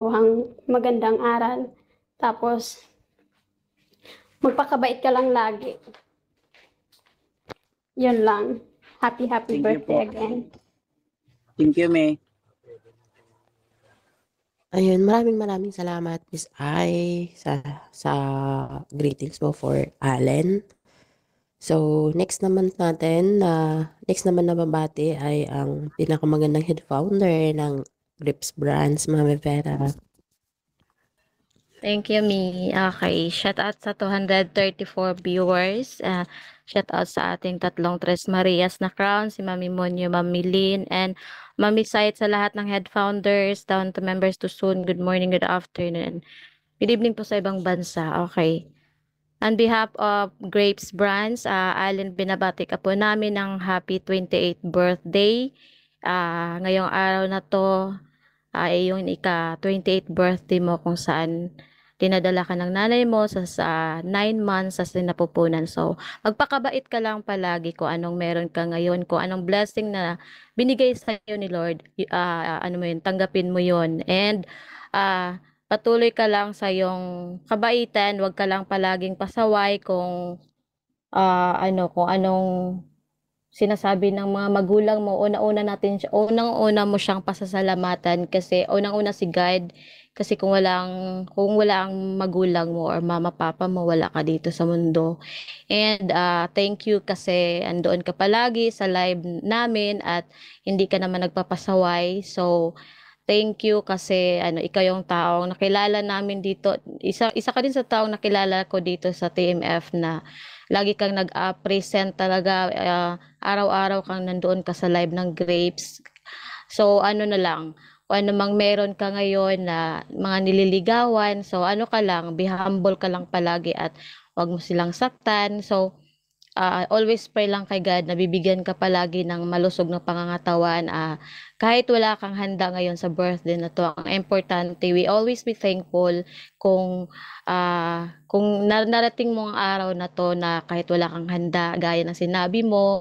makuhang magandang aral. Tapos, magpakabait ka lang lagi. Yun lang. Happy Thank you birthday po. again. Thank you, May. Ayun, maraming salamat, Miss Ai, sa greetings mo for Allen. So, next naman na babati ay ang pinakamagandang head founder ng Grips Brands, Mami Vera. Thank you, Mi. Okay, shout out sa 234 viewers. Shout out sa ating tatlong Tres Marias na crown, si Mami Monyo, Mami Lynn, and Mami Sight sa lahat ng head founders, down to members to soon. Good morning, good afternoon. Good evening po sa ibang bansa. Okay. On behalf of Grapes Brands, Allen, binabati ka po namin ng happy 28th birthday. Ngayong araw na to ay yung ika-28th birthday mo kung saan dinadala ka ng nanay mo sa 9 months sa sinapupunan. So, magpakabait ka lang palagi kung anong meron ka ngayon, kung anong blessing na binigay sa iyo ni Lord, tanggapin mo yun. And patuloy ka lang sa iyong kabaitan, wag ka lang palaging pasaway kung kung anong sinasabi ng mga magulang mo. Unang-una mo siyang pasasalamatan kasi unang-una si God, kasi kung wala ang magulang mo or mama papa mo, wala ka dito sa mundo. And thank you kasi andoon ka palagi sa live namin at hindi ka naman nagpapasaway. So thank you kasi ikaw yung taong nakilala namin dito. Isa ka din sa taong nakilala ko dito sa TMF na lagi kang nag-present talaga, araw-araw kang nandoon ka sa live ng Grapes. So ano na lang, kung ano mang meron ka ngayon na mga nililigawan, so ano ka lang, be humble ka lang palagi at wag mo silang saktan. So always pray lang kay God na bibigyan ka palagi ng malusog na pangangatawan. Kahit wala kang handa ngayon sa birthday na to, ang importante, we always be thankful kung narating mo ang araw na to na kahit wala kang handa, gaya ng sinabi mo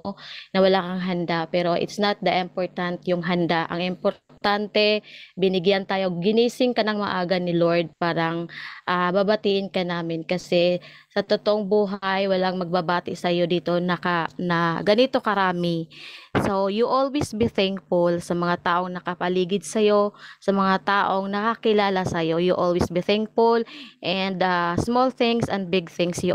na wala kang handa, pero it's not the important yung handa. Ang importante, binigyan tayo, ginising ka ng maaga ni Lord, parang babatiin ka namin kasi sa totoong buhay, walang magbabati sa iyo dito na ganito karami. So, you always be thankful sa mga taong nakapaligid sa iyo, sa mga taong nakakilala sa iyo. You always be thankful and small things and big things,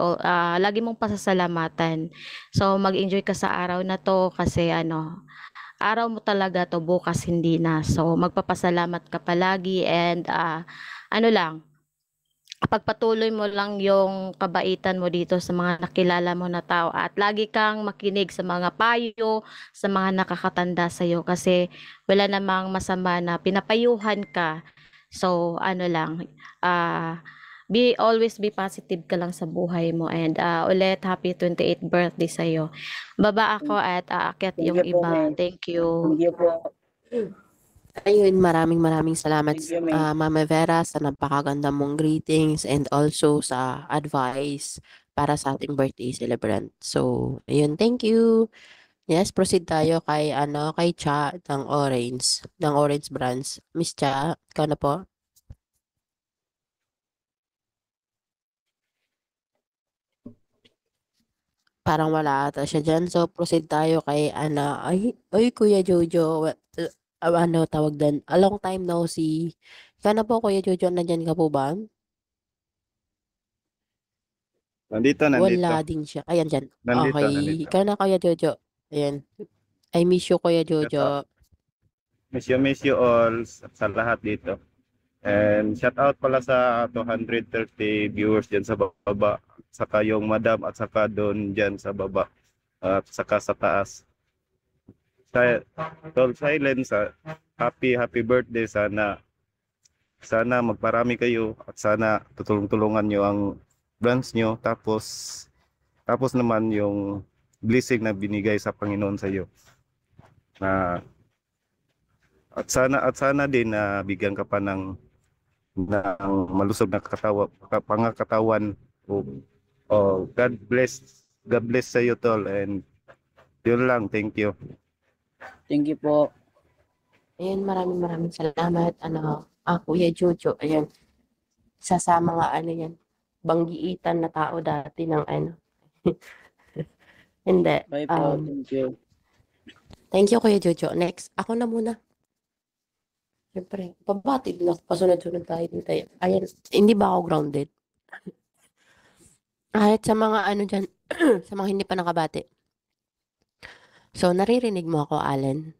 lagi mong pasasalamatan. So, mag-enjoy ka sa araw na to kasi araw mo talaga to, bukas hindi na. So, magpapasalamat ka palagi and pagpatuloy mo lang yung kabaitan mo dito sa mga nakilala mo na tao at lagi kang makinig sa mga payo, sa mga nakakatanda sa iyo kasi wala namang masama na pinapayuhan ka. So, always be positive ka lang sa buhay mo and ulit happy 28th birthday sa iyo. Baba ako at aakyat Thank yung you po, iba. May. Thank you. Thank you po. Ayun, maraming salamat, Thank you, May. Mama Vera, sa napakaganda mong greetings and also sa advice para sa ating birthday celebrant. So, ayun, thank you. Yes, proceed tayo kay Cha ng Orange Brands. Miss Cha, ikaw na po. Parang wala ata siya dyan. So, proceed tayo kay Kuya Jojo. Tawag doon? A long time no see. Ikaw na po, Kuya Jojo. Nandyan ka po ba? Nandito. Wala din siya. Ayan, dyan. Okay. Nandito. Ikaw na, Kuya Jojo. Ayan. I miss you, Kuya Jojo. Miss you all sa lahat dito. And shout out pala sa 230 viewers dyan sa baba. Saka yung madam at saka doon dyan sa baba. At saka sa taas. Tol Silence, happy birthday. Sana magparami kayo at sana tutulungan nyo ang brands nyo. Tapos naman yung blessing na binigay sa Panginoon sa iyo. At sana din na bigyan ka pa ng malusog na pangatawan. God bless sa iyo, tol, and yun lang. Thank you. Thank you po. Ayun, maraming salamat. Kuya Jojo, ayan. Isa sa mga ano yan, banggiitan na tao dati ng ano. Hindi. Bye po. Thank you. Thank you, Kuya Jojo. Next, ako na muna. Siyempre, pabatid na. Pasunod-sunod tayo dito. Ayan, hindi ba ako grounded? Kahit sa mga ano dyan, sa mga hindi pa nakabati. So, naririnig mo ako, Allen?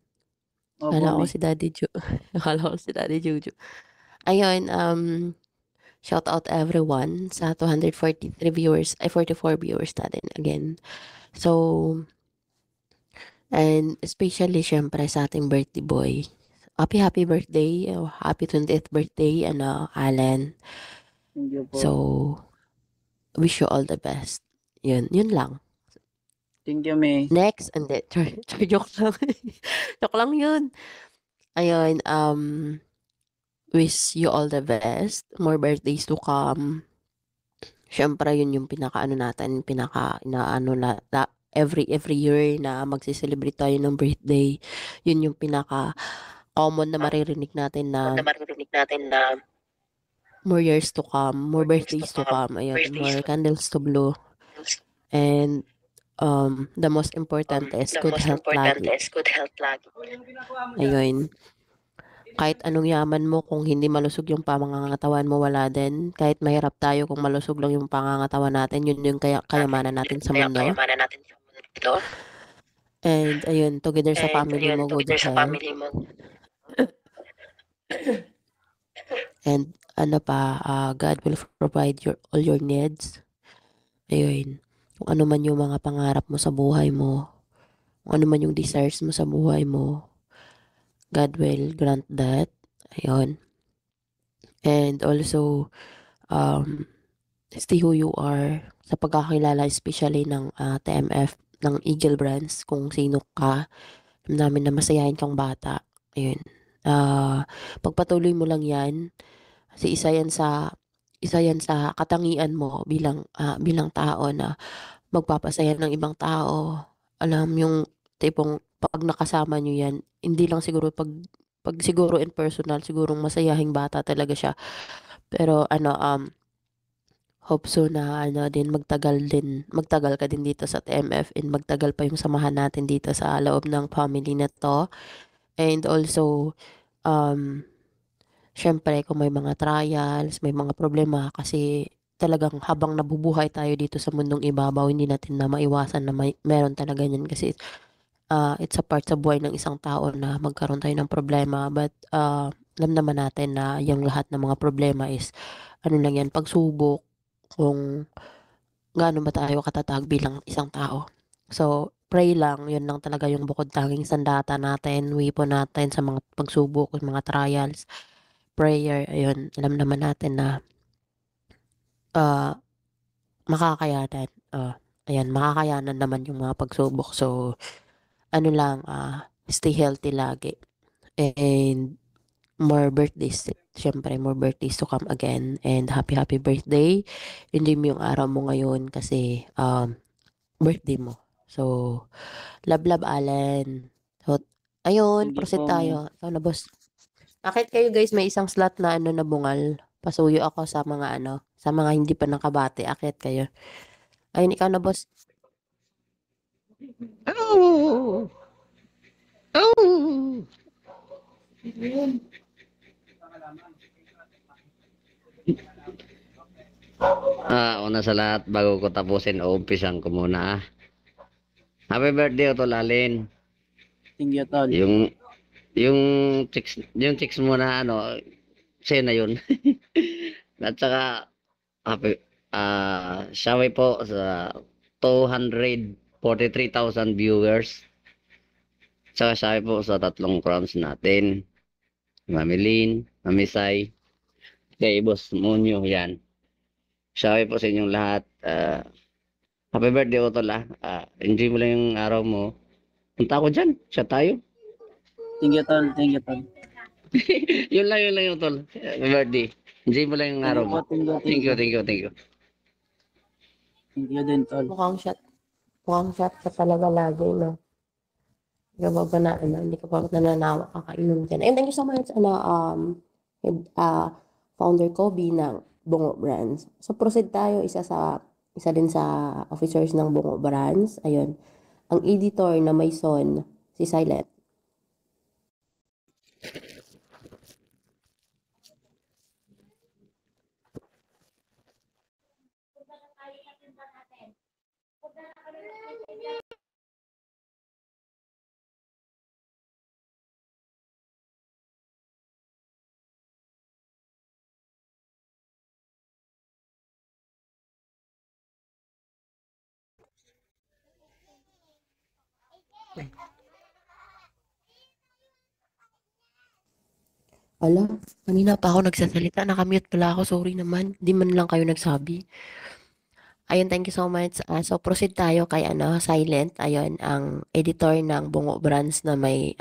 Opo, Akala ko May. si Daddy Jo. Akala ko si Daddy Jojo. Ayun, shout out everyone sa 243 viewers, ay 44 viewers natin again. So, and especially syempre sa ating birthday boy. Happy birthday, happy 20th birthday, Alan. Thank you po. So, wish you all the best. Yun lang. Thank you, May. Next, and then, joke lang. Joke lang yun. Ayun, wish you all the best. More birthdays to come. Syempre, yun yung pinaka-ano natin, inaano na, every year na magse-celebrate tayo ng birthday. Yun yung pinaka-common na maririnig natin na more years to come, more birthdays to come, ayun, more candles to blow. And, the most important is good health lagi. Ayun. Kahit anong yaman mo, kung hindi malusog yung pangangatawan mo, wala din. Kahit mahirap tayo, kung malusog lang yung pangangatawan natin, yun yung kayamanan natin sa mundo. And ayun, together sa family mo, good health. And God will provide all your needs. Ayun. Kung ano man yung mga pangarap mo sa buhay mo, kung ano man yung desires mo sa buhay mo, God will grant that. Ayun. And also, stay who you are sa pagkakilala, especially ng TMF, ng Eagle Brands, kung sino ka, namin na masayahin kang bata. Ayun. Pagpatuloy mo lang yan, kasi isa yan sa katangian mo bilang tao na magpapasaya ng ibang tao. Alam yung tipong pag nakasama nyo yan, hindi lang siguro pag siguro in personal, sigurong masayahing bata talaga siya. Pero hope so na din magtagal ka din dito sa TMF, and magtagal pa yung samahan natin dito sa loob ng family na to. And also, syempre kung may mga trials, may mga problema, kasi talagang habang nabubuhay tayo dito sa mundong ibabaw, hindi natin na maiwasan na meron talaga yan, kasi it's a part sa buhay ng isang tao na magkaroon tayo ng problema. But alam naman natin na yung lahat ng mga problema is lang yan, pagsubok kung gaano ba tayo katatag bilang isang tao. So, pray lang, yun lang talaga yung bukod tanging sandata natin, weapon natin sa mga pagsubok, mga trials. Prayer, ayun, alam naman natin na makakayanan. Ayan, makakayanan naman yung mga pagsubok. So, stay healthy lagi. And more birthdays, syempre more birthdays to come again. And happy birthday. Enjoy mo yung araw mo ngayon kasi birthday mo. So, love Allen. So, ayun, Thank you proceed po, tayo. Ikaw na, boss. Bakit kayo guys, may isang slot na na bungal? Pasuyo ako sa mga sa mga hindi pa nakabate. Akit kayo. Ayun, ikaw na, boss. Oh! Oh! Una sa lahat, bago ko tapusin, umpisan ko muna. Happy birthday, Utol Alin. Thank you, Tol. Yung chicks mo na siya na yun. At saka, shaway po sa 243,000 viewers. Saka shaway po sa 3 crowns natin. Mami Lynn, Mami Sai, kay Boss Monyo, yan. Shaway po sa inyong lahat. Happy birthday, Utol. Enjoy mo lang yung araw mo. Punta ako dyan. Siya tayo. Thank you, Tol. Thank you, Tol. yun lang yung Utol. Happy birthday. Enjoy mo lang yung araw mo. Thank you. Thank you din, Tol. Mukhang shot ka talaga lagi, no? Hindi ka pa nananawa, kakainom dyan. And thank you so much, founder Kobe ng Bungo Brands. So proceed tayo, isa din sa officers ng Bungo Brands. Ayun, ang editor na may son, si Silent. Ala, kanina pa ako nagsasalita, nakamute pala ako, sorry naman, di man lang kayo nagsabi. Ayun, thank you so much. So proceed tayo kay Silent, ayun, ang editor ng Bungo Brands na may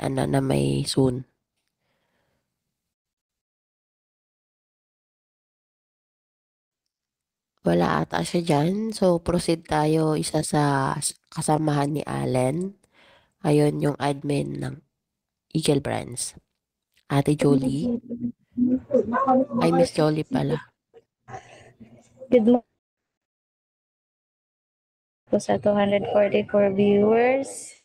soon. Wala ata siya dyan. So proceed tayo, isa sa kasamahan ni Allen. Ayun, yung admin ng Eagle Brands. Ate Jolie. Ay, Miss Jolie pala. Good morning po sa 244 viewers.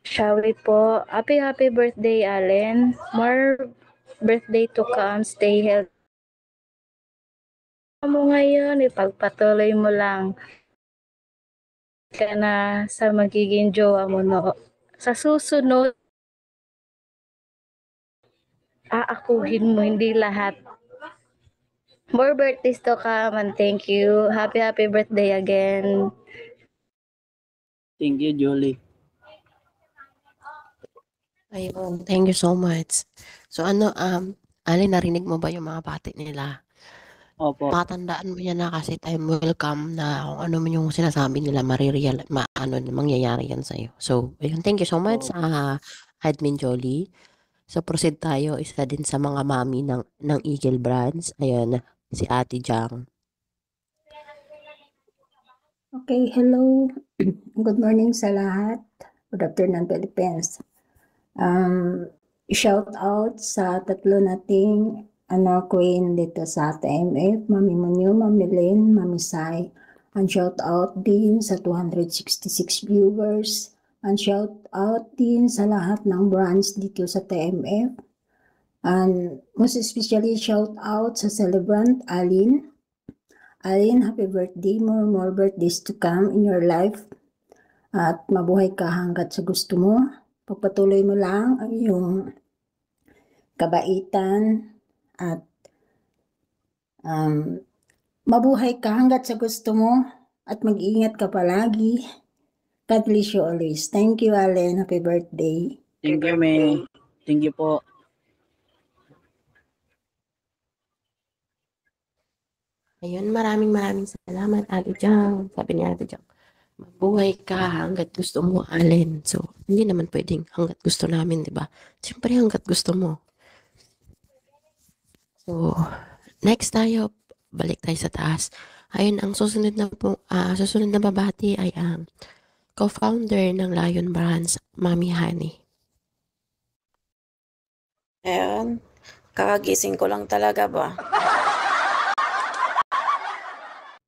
Shall we po? Happy birthday, Allen. More birthday to come. Stay healthy mo ngayon. Ipagpatuloy mo lang ka na sa magiging jowa mo, no? Sa susunod, aakuhin mo, hindi lahat. More birthdays to come and thank you. Happy birthday again. Thank you, Julie. Ayun, thank you so much. So Allen, narinig mo ba yung mga bati nila? Opo. Patandaan mo yan na kasi time will come na kung ano man yung sinasabi nila, mangyayari yan sa'yo. So, ayun, thank you so much, Admin Jolie. So, proceed tayo, isa din sa mga mami ng Eagle Brands. Ayun, si Ate Jang. Okay, hello. Good morning sa lahat. Good afternoon, Philippines. Shout out sa tatlo nating queen dito sa TMF, Mami Munyo, Mami Lynn, Mami Sai. And shout out din sa 266 viewers. And shout out din sa lahat ng brands dito sa TMF. And most especially shout out sa celebrant Alin. Alin, happy birthday. More birthdays to come in your life. At mabuhay ka hanggat sa gusto mo. Pagpatuloy mo lang ang iyong kabaitan at mabuhay ka hanggat sa gusto mo at mag-ingat ka palagi. God bless you always. Thank you, Allen. Happy birthday. Thank you, May. Thank you po. Ayun, maraming salamat, Ate Jang. Sabi ni Ate Jang, mabuhay ka hanggat gusto mo, Allen. So, hindi naman pwedeng hanggat gusto namin, di ba? Siyempre, hanggat gusto mo. So, next tayo, balik tayo sa taas. Ayun, ang susunod na babati ay ang co-founder ng Lion Brands, Mami Honey. Ayun, kakagising ko lang talaga ba?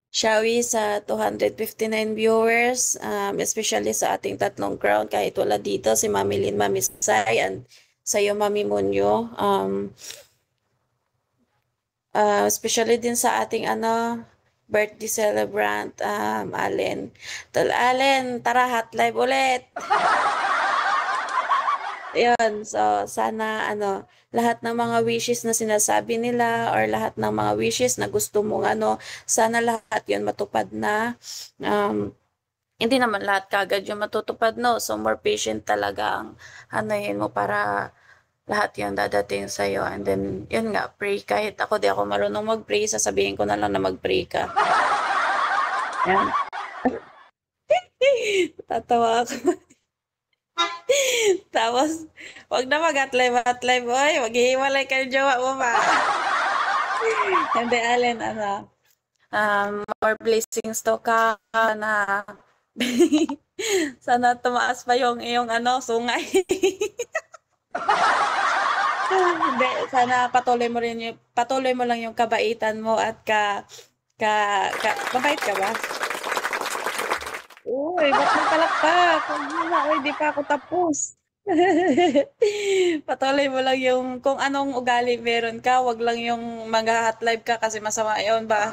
Shawi sa 259 viewers, especially sa ating tatlong crown, kahit wala dito, si Mami Lynn, Mami Sai, and sa'yo, Mami Munyo. Especially din sa ating birthday celebrant, Allen. Allen, tara, hot live ulit! Yun, so sana lahat ng mga wishes na sinasabi nila or lahat ng mga wishes na gusto mong sana lahat yun matupad na. Hindi naman lahat kagad yung matutupad, no? So more patient talaga ang yun mo para lahat yun dadating sa'yo. And then, yun nga, pray. Kahit ako di ako marunong mag-pray, sasabihin ko na lang na mag-pray ka. Yan. Tatawa ako. Tapos, wag na mag-atlive, oy, maghihiwalay kayo jowa mo ba? Hindi, Allen, more blessings to ka na Sana tumaas pa yung iyong sungay. Hindi, sana patuloy mo lang yung kabaitan mo at mabait ka ba? Uy, ba't mo palakpak? Huwag mo na, uy, di pa ako tapos. Patuloy mo lang yung kung anong ugali meron ka, wag lang yung mag-hot live ka kasi masama yun ba?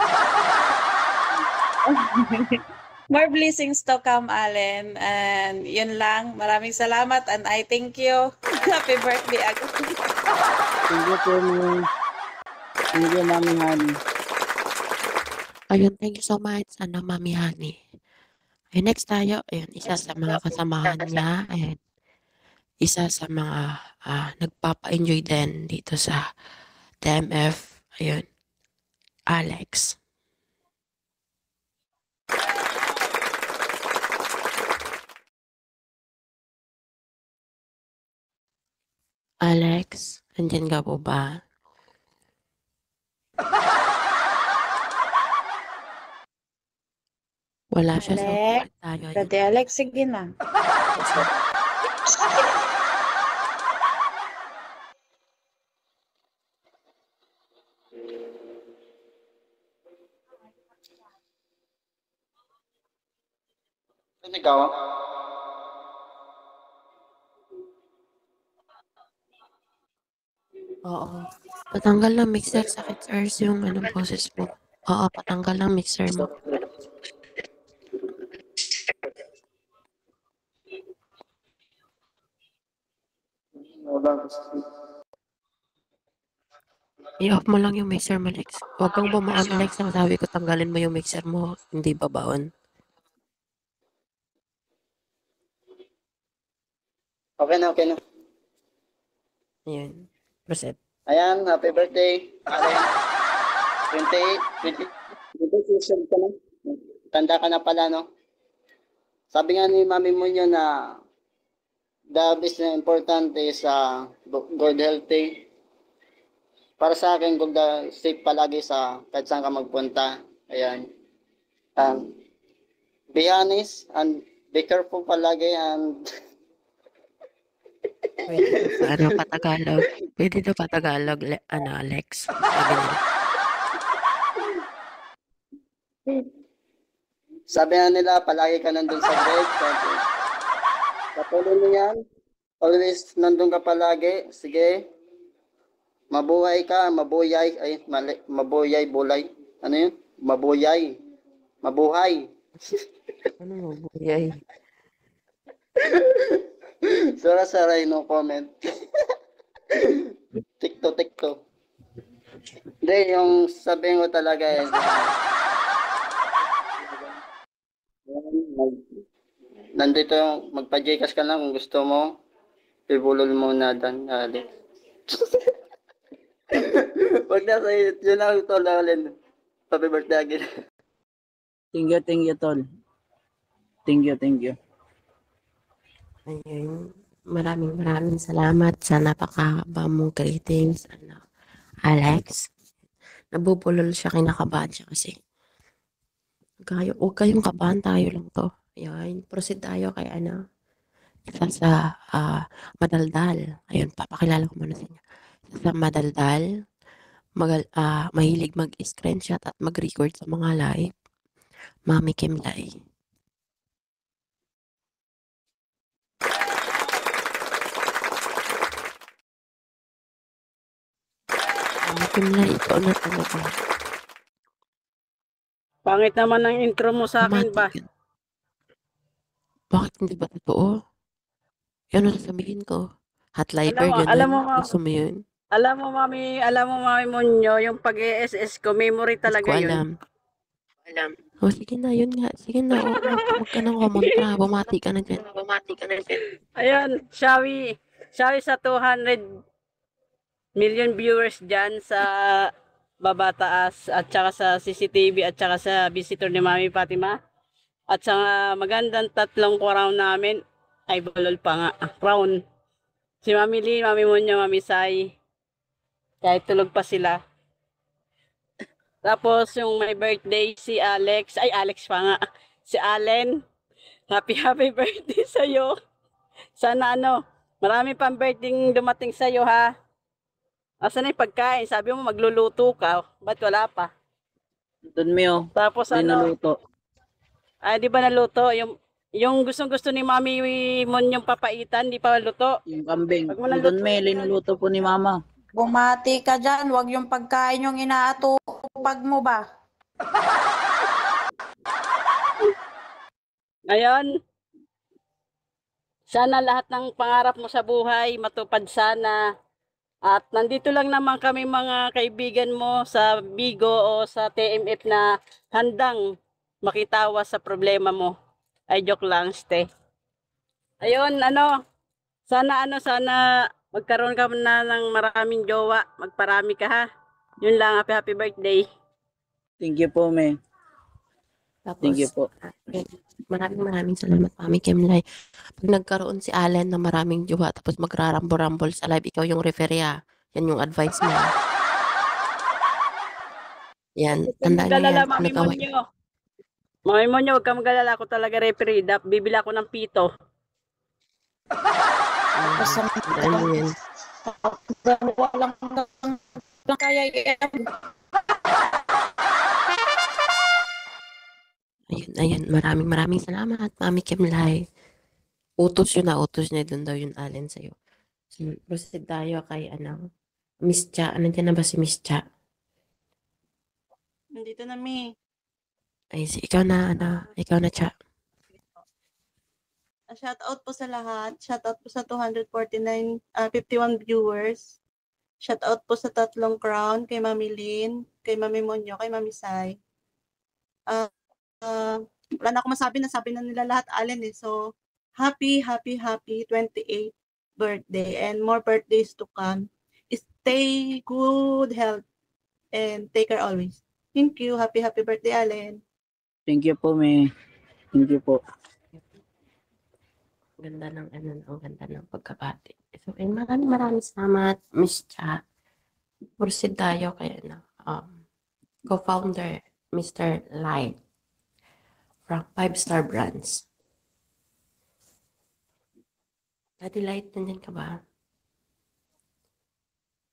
More blessings to come, Allen. And yun lang. Maraming salamat and I thank you. Happy birthday again. Thank you po, May. Thank you, Mami Honey. Ayun, thank you so much, Mami Honey. Ayun, next tayo. Ayun, isa sa mga kasamahan niya. Ayun, isa sa mga nagpapa-enjoy din dito sa TMF. Ayun, Alex. Alex, andyan ka po ba? Wala siya sa Alex? upuan tayo. Ayun. Dati Alex, sige na. Ikaw? Oo. Patanggal ng mixer, sakit ears yung boses mo. Oo, patanggal ng mixer mo. I-off mo lang yung mixer mo, Lex. Huwag kang bumaon, Lex. Ang sabi ko, tanggalin mo yung mixer mo. Hindi babaon. Okay na, okay na. Ayan. Proceed. Ayan, happy birthday, Allen. 28, 26 ka na. Tanda ka na pala, no? Sabi nga ni Mami mo yun na the best na important is good healthy. Para sa akin, good safe palagi sa kahit saan ka magpunta. Ayan. Be honest and be careful palagi and Pwede patagalog? Pwede na patagalog, Alex. Sabi nila. sabi na nila, palagi ka nandun sa grade. Patuloy mo yan. Always nandun ka palagi. Sige. Mabuhay ka, mabuyay. Ay, mali. Mabuyay, bulay. Ano yun? Mabuyay. Mabuhay. Ano mo, buyay? Sara-saray, no comment. Tikto. Hindi, yung sabihin ko talaga eh. Nandito yung magpa-Gcash ka lang kung gusto mo. Ibulol mo na dan. Wag na sa yun lang ito lang. Happy birthday again. Thank you, Tol. Thank you. Ayun. Maraming salamat sa napakahaba mong greetings, Alex. Nabubulol siya, kinakabahan siya kasi. Huwag kayong kabahan, tayo lang to. Ayun, proceed tayo kay isa sa madaldal. Ayun, papakilala ko muna sa inyo. Isa sa madaldal, mahilig mag-screenshot at mag-record sa mga live. Mami Kimlay. Mami Kimlay, ikaw na talaga. Pangit naman ang intro mo sa akin ba? Bumati ka. Bakit hindi ba totoo? Yan ang sasabihin ko. Hot lighter, Alam mo, ganun. Gusto mo yun? Alam mo, Mami Monyo, yung pag-ESS ko, memory Hindi ko talaga yun. alam. O, sige na, yun nga. Sige na, huwag ka nang kumunta. Bumati ka na dyan. Ayun, Shawi sa 200 million viewers dyan sa babataas at saka sa CCTV at saka sa visitor ni Mami Fatima. At sa magandang tatlong crown namin, ay balol pa nga, crown. Si Mami Lee, Mami Monyo, Mami Sai, kahit tulog pa sila. Tapos yung may birthday si Alex pa nga, si Allen. Happy birthday sa'yo. Sana marami pang birthday dumating sa'yo ha. Asan na yung pagkain? Sabi mo magluluto ka. Ba't wala pa? Doon mo, Tapos di naluto. Ay, di ba naluto? Yung gustong-gusto ni Mami Mon yung papaitan, di pa luto. Yung kambing. Pag mo naluto- Doon may linuluto po ni Mama. Bumati ka dyan, wag yung pagkain yung inaatupag mo ba? Ngayon, sana lahat ng pangarap mo sa buhay matupad sana. At nandito lang naman kami mga kaibigan mo sa Bigo o sa TMF na handang makitawas sa problema mo. Ay, joke lang, ste. Ayun, sana magkaroon ka na ng maraming jowa. Magparami ka ha. Yun lang, happy birthday. Thank you po, me. Tapos, Thank you po. maraming salamat, Mami Kimlay. Pag nagkaroon si Allen na maraming jowa, tapos magrarambo-rambol sa live, ikaw yung referee, yan yung advice mo. Yan, tandaan niyo yan. Mami Monyo. Mami Monyo, huwag ka magalala. Ako talaga referee. Bibila ako ng pito. Tandaan niyo yan. Walang kaya Ayun, maraming salamat, Mami Kimlay. Utos niya doon daw yung Allen sa'yo. So, proceed tayo kay, Miss Cha. Nandiyan na ba si Miss Cha? Nandito na, Mi. Ay, ikaw na, Cha. Shout out po sa lahat. Shout out po sa 51 viewers. Shout out po sa tatlong crown, kay Mami Lynn, kay Mami Monyo, kay Mami Sai. Wala na ako masabi, nasabi na nila lahat, Allen eh. So, happy 28th birthday and more birthdays to come. Stay good health and take care always. Thank you. Happy birthday, Allen. Thank you po, me. Thank you po. Ganda ng pagkabati. So, maraming salamat, Miss Cha. Proceed tayo kay, co-founder, Mr. Light, from 5-Star Brands. Daddy Light, nandyan ka ba?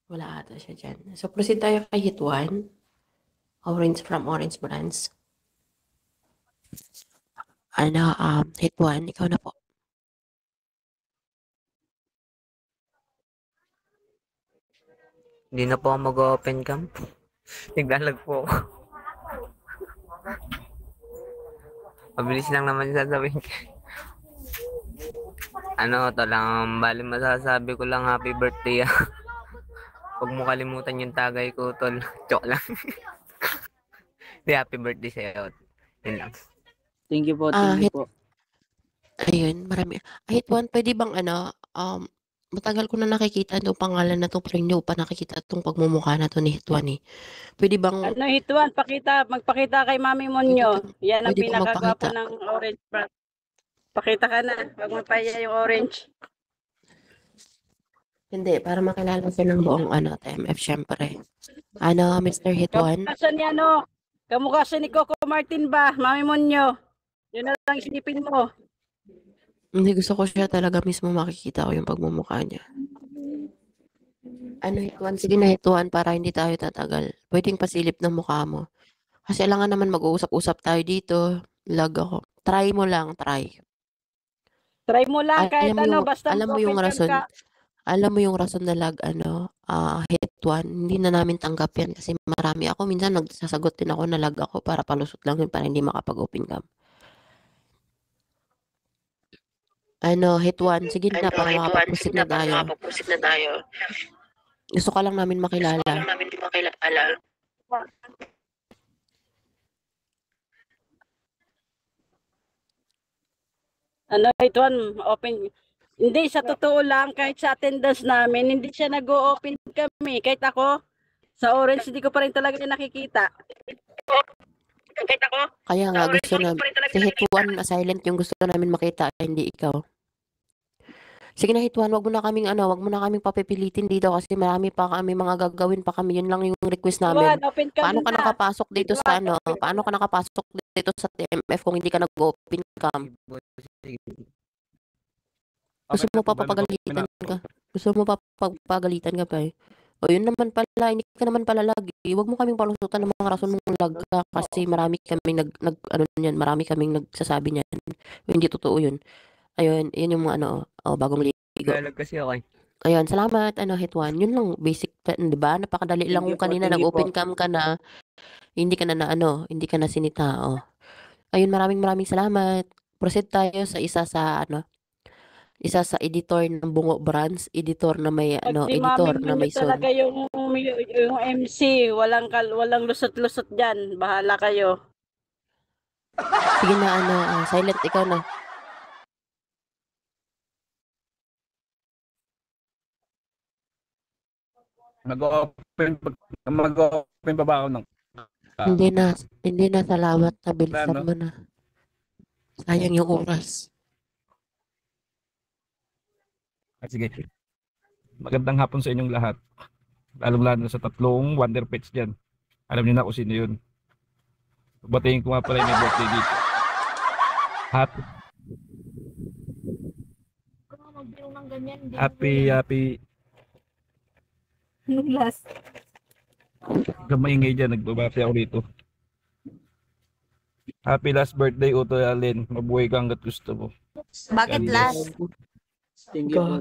Wala ata siya dyan. So, proceed tayo kay Hit 1. From Orange Brands. Hit 1, ikaw na po. Hindi na po ako mag-open cam. Naglalag po ako. Mabilis lang naman yung sasabihin. Ito lang, bali masasabi ko lang happy birthday. Huwag mo kalimutan yung tagay ko, tol. Joke lang. Di, happy birthday sa'yo. Yun lang. Thank you po, thank you po. Ayun, marami. Hit 1, pwede bang matagal ko na nakikita itong pangalan na to, pero hindi ko pa nakikita itong pagmumukha na to ni Hit 1 eh. Pwede bang, Hit 1, magpakita kay Mami Monyo. Yan ang Pwede ko pinakagwapo magpakita. ng orange brand. Pakita ka na, huwag mapaya yung orange. hindi, para makilala siya ng buong TMF, syempre. Mr. Hit 1? Kamukha siya ni Coco Martin ba, Mami Monyo? Yun na lang isipin mo. Hindi, gusto ko siya talaga mismo makikita ko yung pagmumukha niya. Hit 1? Sige na, Hit 1, para hindi tayo tatagal. Pwedeng pasilip ng mukha mo. Kasi alangan naman mag-uusap-usap tayo dito. Lag ako. Try mo lang, try. Try mo lang kahit basta alam mo yung open cam rason. ka. Alam mo yung rason na lag, Hit 1, hindi na namin tanggap yan kasi marami ako. Minsan nagsasagot din ako na lag ako para palusot lang yun para hindi makapag-open cam. Hit 1, sige na, para makapag-proceed na tayo. Gusto ka lang namin makilala. Hit 1, open. Hindi, sa totoo lang, kahit sa attendance namin, hindi siya nag-o-open kami. Kahit ako, sa orange, hindi ko pa rin talaga nakikita. Kaya nga, gusto na, si Hit 1, silent yung gusto namin makita, hindi ikaw. Sige na, Hit 1, wag mo na kaming papipilitin dito kasi marami pa kami, mga gagawin pa kami. Yun lang yung request namin. Open cam Paano ka na. nakapasok dito sa Paano ka nakapasok dito sa TMF kung hindi ka nag-open cam. Gusto mo pa papagalitan ka. Gusto mo pa papagalitan ka pa eh. O yun naman pala, hindi ka naman pala lagi. Huwag mo kaming palusutan ng mga rason mong lag ka kasi marami kaming marami kaming nagsasabi niyan. Hindi totoo yun. Ayun, yun yung mga bagong ligo. Galag kasi ako eh. Ayun, salamat, Hitwan. Yun lang, basic, di ba? Napakadali lang kung kanina nag-open cam ka na, hindi ka na hindi ka na sinita, Ayun, maraming salamat. Proceed tayo sa isa sa editor ng Bungo Brands, editor na may Si editor Mami na Munyo may son. talaga yung MC. Walang lusot-lusot dyan. Bahala kayo. Sige na, silent ikaw na. Mag-open pa ba ako ng... Hindi na, salamat. Nabilisan mo na. Sayang yung oras. Sige. Magandang hapon sa inyong lahat. Lalong-lalo sa tatlong Wonder Pets dyan. Alam niyo na kung sino yun. Batiin ko nga pala yung birthday dito. Happy Last. Gamaingay dyan, nagbabati ako dito. Happy last birthday, Utoy Allen. Mabuhay ka hanggat gusto mo. Bakit last? Thank you po.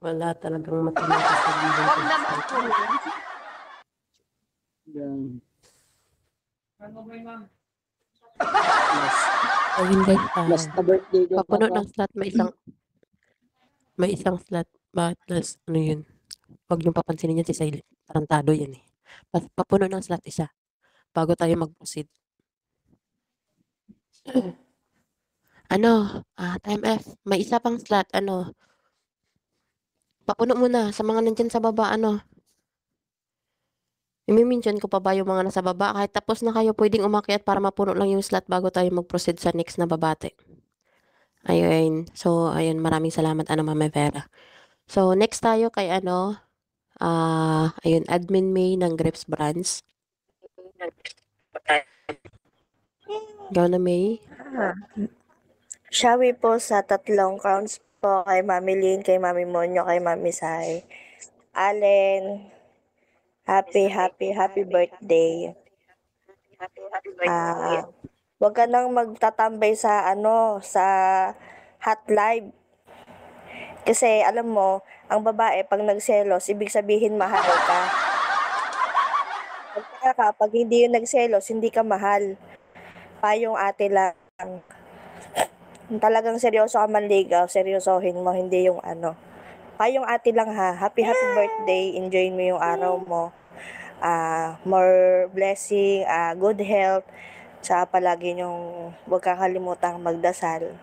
Wala talagang matinong kasabihin. Huwag naman po. Hindi. Last na birthday ko. Papuno ng slot, may isang slot. Bakit last? Ano yun? Huwag niyong papansinin yan si Silent. Tarantado yan eh. Papuno ng slot isa. Bago tayo mag-proceed. Time F. May isa pang slot. Papuno muna sa mga nandyan sa baba. I-mention ko pa ba yung mga nasa baba? Kahit tapos na kayo, pwedeng umakyat para mapuno lang yung slot bago tayo mag-proceed sa next na babate. Ayun. So, ayun. Maraming salamat, Mama Vera. So, next tayo kay ayun, Admin May ng Grips Brands. Ikaw na, May. Shawi po sa 3 crowns po kay Mami Lynn, kay Mami Monyo, kay Mami Sai. Allen, happy birthday. Wag ka nang magtatambay sa sa hot live. Kasi alam mo, ang babae pag nagselos, ibig sabihin mahal ka. Pag hindi yung nagselos, hindi ka mahal. Payong ate lang. Talagang seryoso ka manligaw, seryosohin mo, hindi yung Payong ate lang ha. Happy birthday. Enjoy mo yung araw mo. More blessing, good health. Sa palagi nyong huwag kakalimutang magdasal.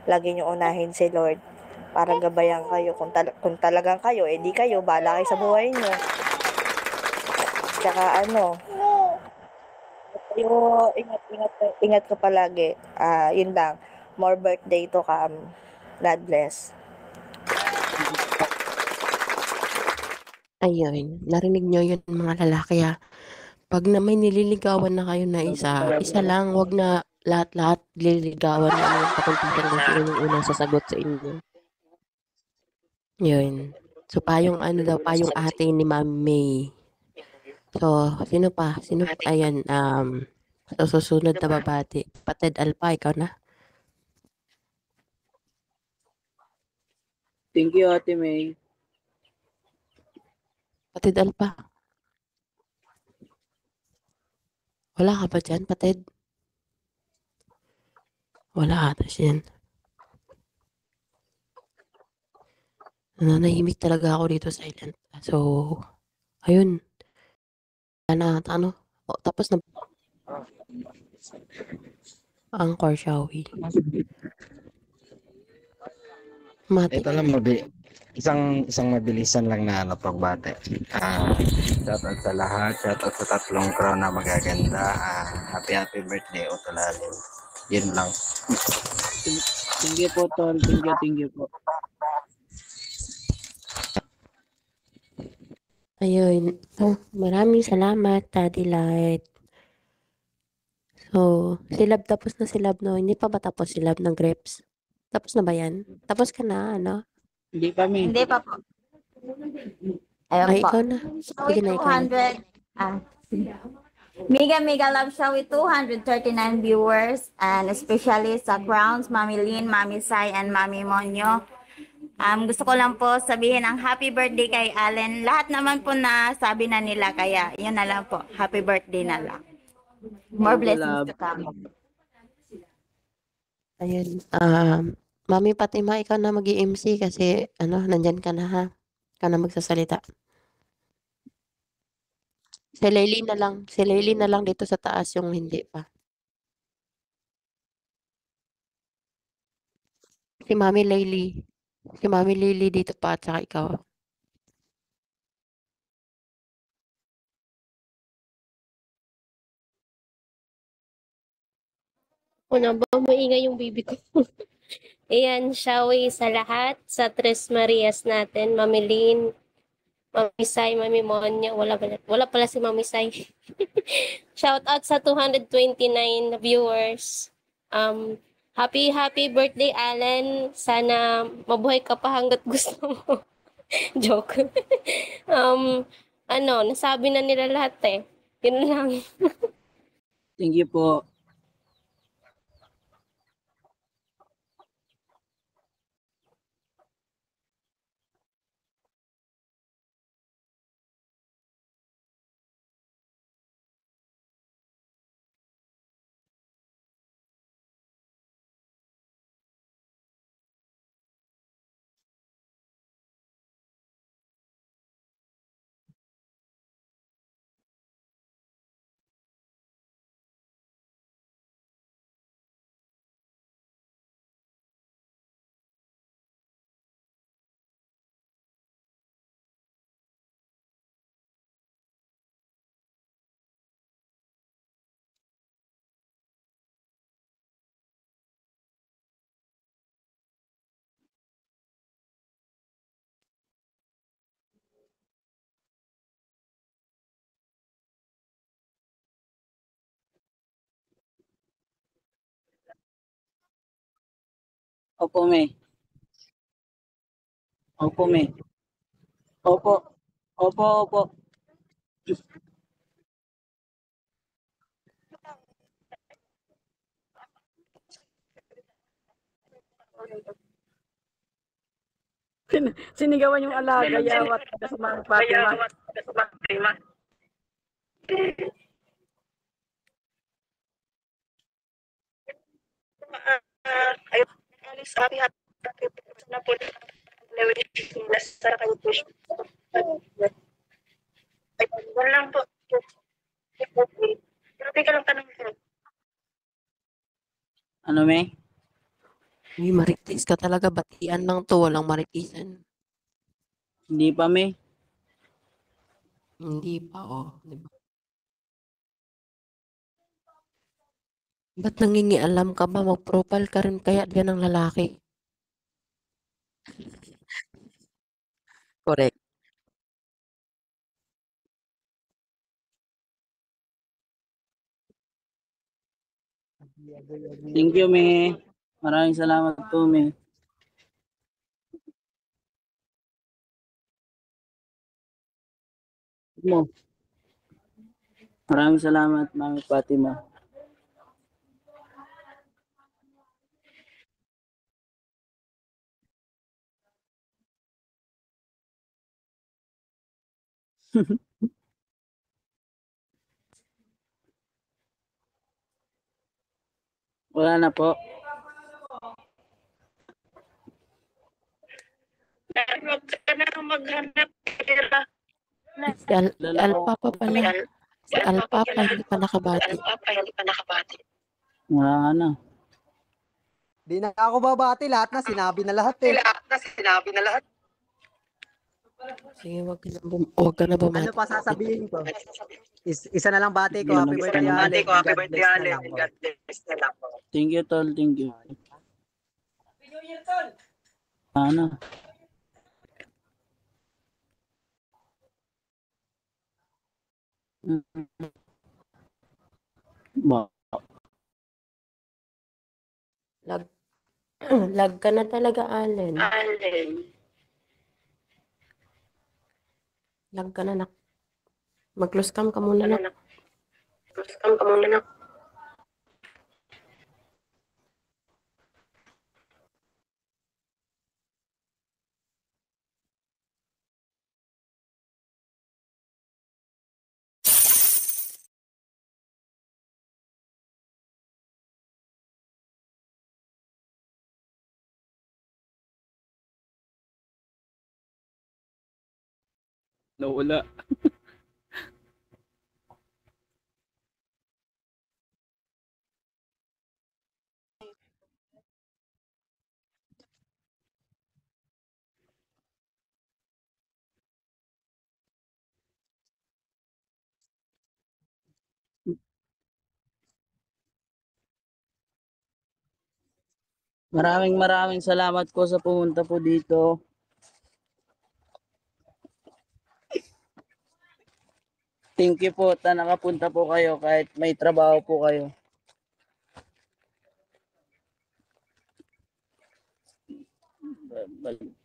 Lagi nyong unahin si Lord para gabayan kayo. Kung talagang kayo, di kayo, bahala kayo sa buhay nyo. Tsaka ingat ka palagi. Yun lang. More birthday to come. God bless. Ayun, narinig nyo yun mga lalaki Pag na may nililigawan na kayo na isa lang, wag na lahat-lahat liligawan na yung pakuntitan na sino yung unang sasagot sa inyo. Yun. So, payong payong ate ni Ma'am May. So, sino pa? Ayan, so susunod na babati. Pated Alpa, ikaw na. Thank you, Ate May. Pated Alpa. Wala ka ba dyan, Pated? Wala ata siya. Nanahimik talaga ako dito, silent. So, ayun. Tapos na. Angkor, shall we? Ito lang isang mabilisan lang na pagbate. Shoutout sa lahat, shoutout sa 3 crown na magaganda. Happy birthday, Utolalim. Yun lang. Thank you po, Tol. Thank you po. Ayun. Oh, maraming salamat, Daddy Light. So, silab tapos na silab no? Hindi pa ba tapos silab ng grapes? Tapos na ba yan? Tapos ka na, ano? Hindi pa, May. Hindi pa po. Ayun Ay, po. ikaw na. Shall Sige we na, ikaw na. 200? Mega love shall we 239 viewers and especially sa Crowns, Mami Lynn, Mami Sai, and Mami Monyo. Gusto ko lang po sabihin ang happy birthday kay Allen. Lahat naman po na sabi na nila kaya yun na lang po. Happy birthday na lang. More Thank you, blessings love. to come. Ayun. Mami Fatima, ikaw na mag-i-MC kasi, nandyan ka na ha. Ikaw na magsasalita. Si Laylee na lang dito sa taas yung hindi pa. Si Mami Laylee dito pa at saka ikaw. Una ba, maingay yung baby ko. Ayan, shawi sa lahat, sa Tres Marias natin, Mami Lynn, Mami Sai, Mami Monya, wala pala si Mami Sai. Shout out sa 229 viewers. Happy birthday, Alan. Sana mabuhay ka pa hanggat gusto mo. Joke. Nasabi na nila lahat eh. Yun lang. Thank you po. Opo, May. Opo, May. Opo. Opo. Sinigawan yung alaga, yawat sa mga Fatima. Ayun, sabi at na po sa kayo po. Ay, wala lang po. Pero teka lang tanong ko. Ano, May? Uy, maritis ka talaga. Batian lang to. Walang maritisan. Hindi pa, May. Hindi pa, oh. Diba? Ba't nangingialam ka ba? Mag-profile ka rin kaya diyan ng lalaki. Correct. Thank you, May. Maraming salamat po, May. Mo. Maraming salamat, Mami Fatima. Wala na po. Huwag ka na maghanap. Si Alpapa pala. Si Alpapa hindi pa nakabati. Wala na. Di na ako babati, lahat na sinabi na lahat eh. Sige, wag ka na bumati. Ano pa sasabihin ko? Isa na lang bati ko. Happy birthday, Ale. God bless na lang po. Thank you, Tol. Thank you. Ano? Ma. Lag, lag ka na talaga, Allen. Lag ka na, nak. Mag-close cam ka muna, nak. Nawala. Maraming salamat po sa pumunta po dito. Thank you po na nakapunta po kayo kahit may trabaho po kayo.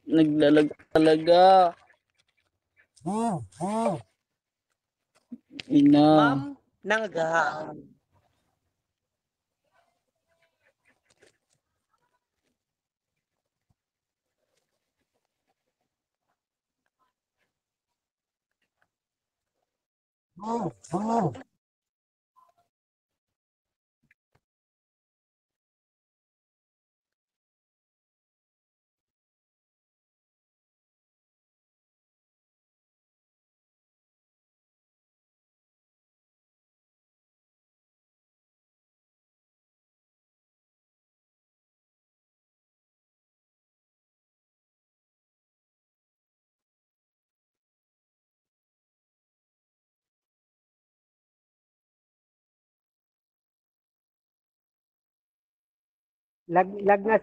Naglalag talaga. Ina. Ma'am, nangga. Lag na